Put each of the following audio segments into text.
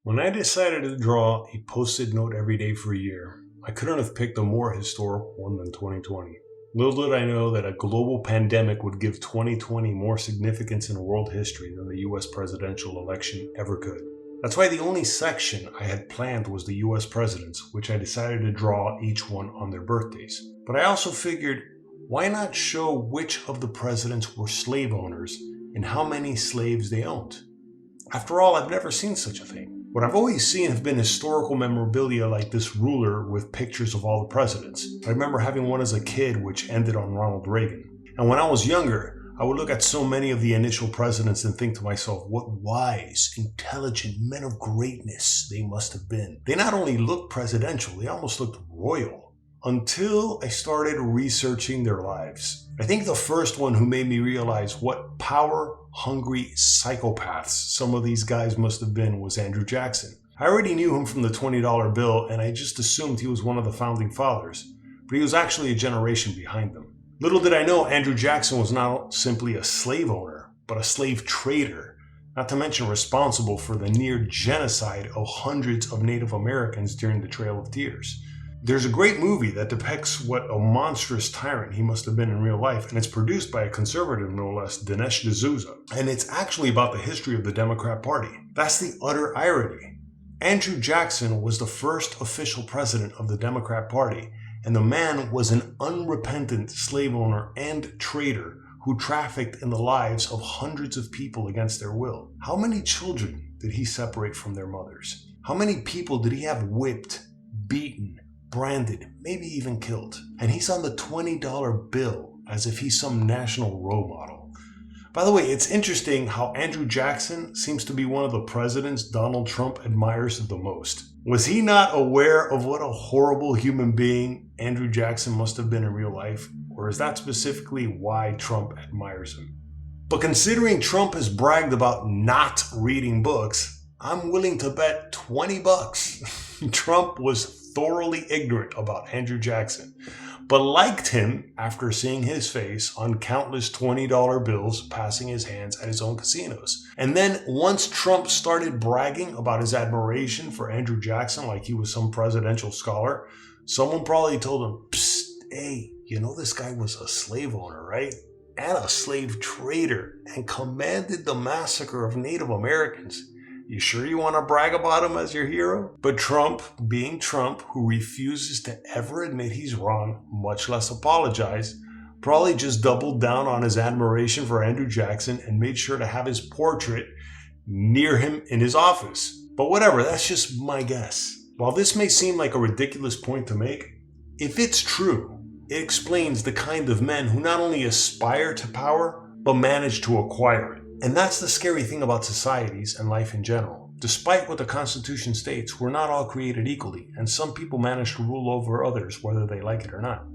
When I decided to draw a post-it note every day for a year, I couldn't have picked a more historic one than 2020. Little did I know that a global pandemic would give 2020 more significance in world history than the US presidential election ever could. That's why the only section I had planned was the US presidents, which I decided to draw each one on their birthdays. But I also figured, why not show which of the presidents were slave owners and how many slaves they owned? After all, I've never seen such a thing. What I've always seen have been historical memorabilia like this ruler with pictures of all the presidents. I remember having one as a kid which ended on Ronald Reagan. And when I was younger, I would look at so many of the initial presidents and think to myself, what wise, intelligent men of greatness they must have been. They not only looked presidential, they almost looked royal. Until I started researching their lives. I think the first one who made me realize what power-hungry psychopaths some of these guys must have been was Andrew Jackson. I already knew him from the $20 bill, and I just assumed he was one of the founding fathers, but he was actually a generation behind them. Little did I know Andrew Jackson was not simply a slave owner, but a slave trader, not to mention responsible for the near genocide of hundreds of Native Americans during the Trail of Tears. There's a great movie that depicts what a monstrous tyrant he must have been in real life, and it's produced by a conservative, no less, Dinesh D'Souza. And it's actually about the history of the Democrat Party. That's the utter irony. Andrew Jackson was the first official president of the Democrat Party, and the man was an unrepentant slave owner and trader who trafficked in the lives of hundreds of people against their will. How many children did he separate from their mothers? How many people did he have whipped, beaten, branded, maybe even killed? And he's on the $20 bill as if he's some national role model. By the way, it's interesting how Andrew Jackson seems to be one of the presidents Donald Trump admires the most. Was he not aware of what a horrible human being Andrew Jackson must have been in real life? Or is that specifically why Trump admires him? But considering Trump has bragged about not reading books, I'm willing to bet $20 Trump was thoroughly ignorant about Andrew Jackson, but liked him after seeing his face on countless $20 bills passing his hands at his own casinos. And then once Trump started bragging about his admiration for Andrew Jackson like he was some presidential scholar, someone probably told him, "Psst, hey, you know this guy was a slave owner, right? And a slave trader, and commanded the massacre of Native Americans. You sure you want to brag about him as your hero?" But Trump, being Trump, who refuses to ever admit he's wrong, much less apologize, probably just doubled down on his admiration for Andrew Jackson and made sure to have his portrait near him in his office. But whatever, that's just my guess. While this may seem like a ridiculous point to make, if it's true, it explains the kind of men who not only aspire to power, but manage to acquire it. And that's the scary thing about societies and life in general. Despite what the Constitution states, we're not all created equally, and some people manage to rule over others whether they like it or not.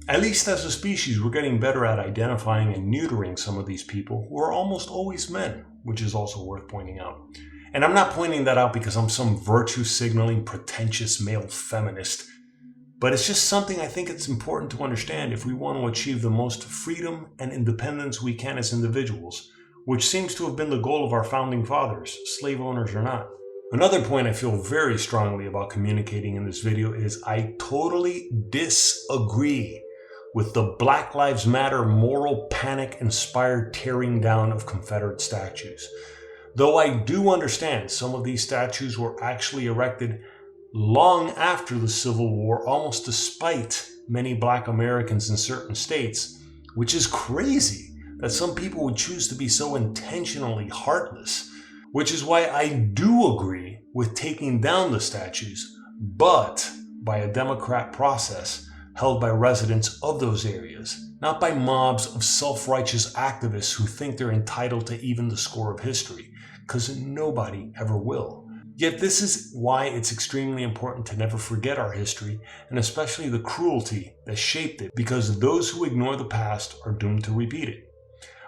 At least as a species, we're getting better at identifying and neutering some of these people who are almost always men, which is also worth pointing out. And I'm not pointing that out because I'm some virtue-signaling, pretentious male feminist, but it's just something I think it's important to understand if we want to achieve the most freedom and independence we can as individuals, which seems to have been the goal of our founding fathers, slave owners or not. Another point I feel very strongly about communicating in this video is I totally disagree with the Black Lives Matter moral panic-inspired tearing down of Confederate statues. Though I do understand some of these statues were actually erected long after the Civil War, almost despite many Black Americans in certain states, which is crazy that some people would choose to be so intentionally heartless, which is why I do agree with taking down the statues, but by a democratic process held by residents of those areas, not by mobs of self-righteous activists who think they're entitled to even the score of history, because nobody ever will. Yet this is why it's extremely important to never forget our history, and especially the cruelty that shaped it, because those who ignore the past are doomed to repeat it.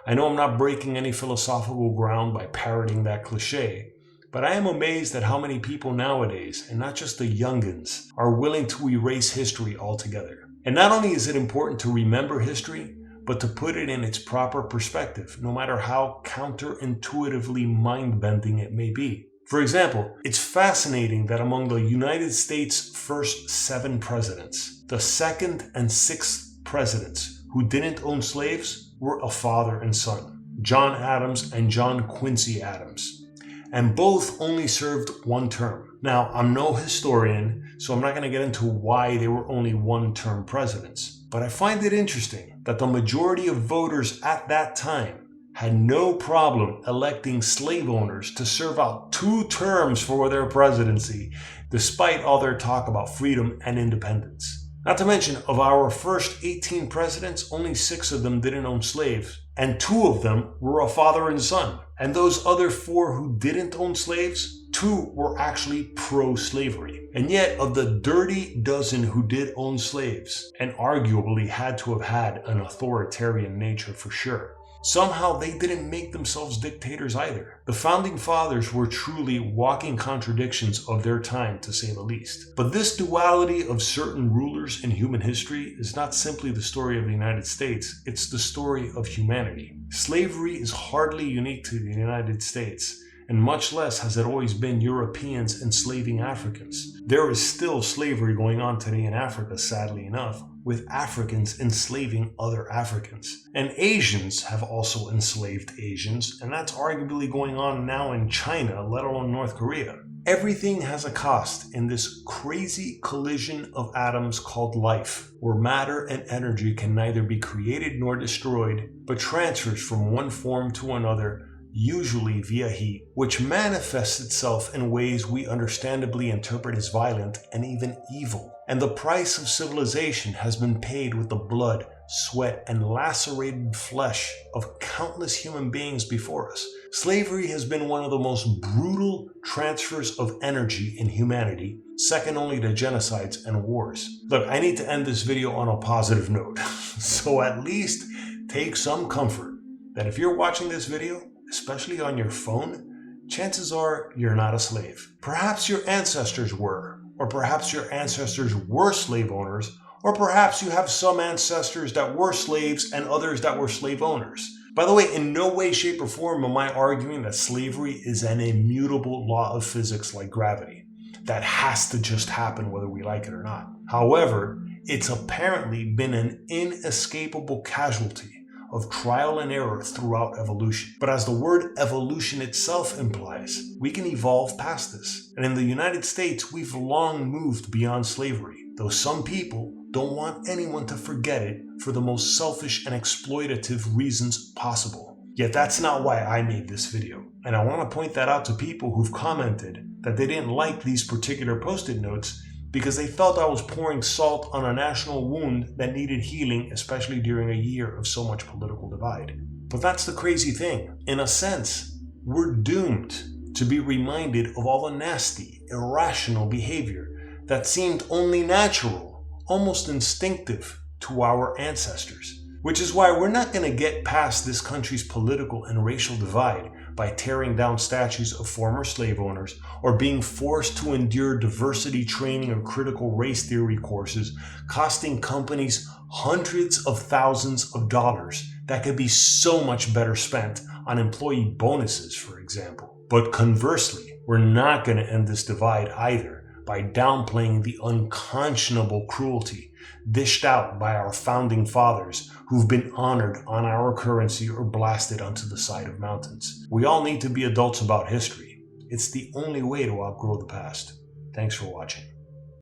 I know I'm not breaking any philosophical ground by parroting that cliche, but I am amazed at how many people nowadays, and not just the youngins, are willing to erase history altogether. And not only is it important to remember history, but to put it in its proper perspective, no matter how counterintuitively mind-bending it may be. For example, it's fascinating that among the United States' first 7 presidents, the second and sixth presidents who didn't own slaves were a father and son, John Adams and John Quincy Adams. And both only served 1 term. Now, I'm no historian, so I'm not going to get into why they were only 1-term presidents. But I find it interesting that the majority of voters at that time had no problem electing slave owners to serve out 2 terms for their presidency, despite all their talk about freedom and independence. Not to mention, of our first 18 presidents, only 6 of them didn't own slaves, and 2 of them were a father and son. And those other 4 who didn't own slaves, 2 were actually pro-slavery. And yet, of the dirty dozen who did own slaves, and arguably had to have had an authoritarian nature for sure, somehow they didn't make themselves dictators either. The founding fathers were truly walking contradictions of their time, to say the least. But this duality of certain rulers in human history is not simply the story of the United States, it's the story of humanity. Slavery is hardly unique to the United States, and much less has it always been Europeans enslaving Africans. There is still slavery going on today in Africa, sadly enough, with Africans enslaving other Africans. And Asians have also enslaved Asians, and that's arguably going on now in China, let alone North Korea. Everything has a cost in this crazy collision of atoms called life, where matter and energy can neither be created nor destroyed, but transfers from one form to another, usually via heat, which manifests itself in ways we understandably interpret as violent and even evil. And the price of civilization has been paid with the blood, sweat, and lacerated flesh of countless human beings before us. Slavery has been one of the most brutal transfers of energy in humanity, second only to genocides and wars. Look, I need to end this video on a positive note, so at least take some comfort that if you're watching this video, especially on your phone, chances are you're not a slave. Perhaps your ancestors were, or perhaps your ancestors were slave owners, or perhaps you have some ancestors that were slaves and others that were slave owners. By the way, in no way, shape, or form am I arguing that slavery is an immutable law of physics like gravity that has to just happen whether we like it or not. However, it's apparently been an inescapable casualty of trial and error throughout evolution. But as the word evolution itself implies, we can evolve past this. And in the United States, we've long moved beyond slavery, though some people don't want anyone to forget it for the most selfish and exploitative reasons possible. Yet that's not why I made this video. And I want to point that out to people who've commented that they didn't like these particular post-it notes because they felt I was pouring salt on a national wound that needed healing, especially during a year of so much political divide. But that's the crazy thing. In a sense, we're doomed to be reminded of all the nasty, irrational behavior that seemed only natural, almost instinctive to our ancestors. Which is why we're not going to get past this country's political and racial divide by tearing down statues of former slave owners or being forced to endure diversity training or critical race theory courses costing companies hundreds of thousands of dollars that could be so much better spent on employee bonuses, for example. But conversely, we're not going to end this divide either by downplaying the unconscionable cruelty dished out by our founding fathers who've been honored on our currency or blasted onto the side of mountains. We all need to be adults about history. It's the only way to outgrow the past. Thanks for watching.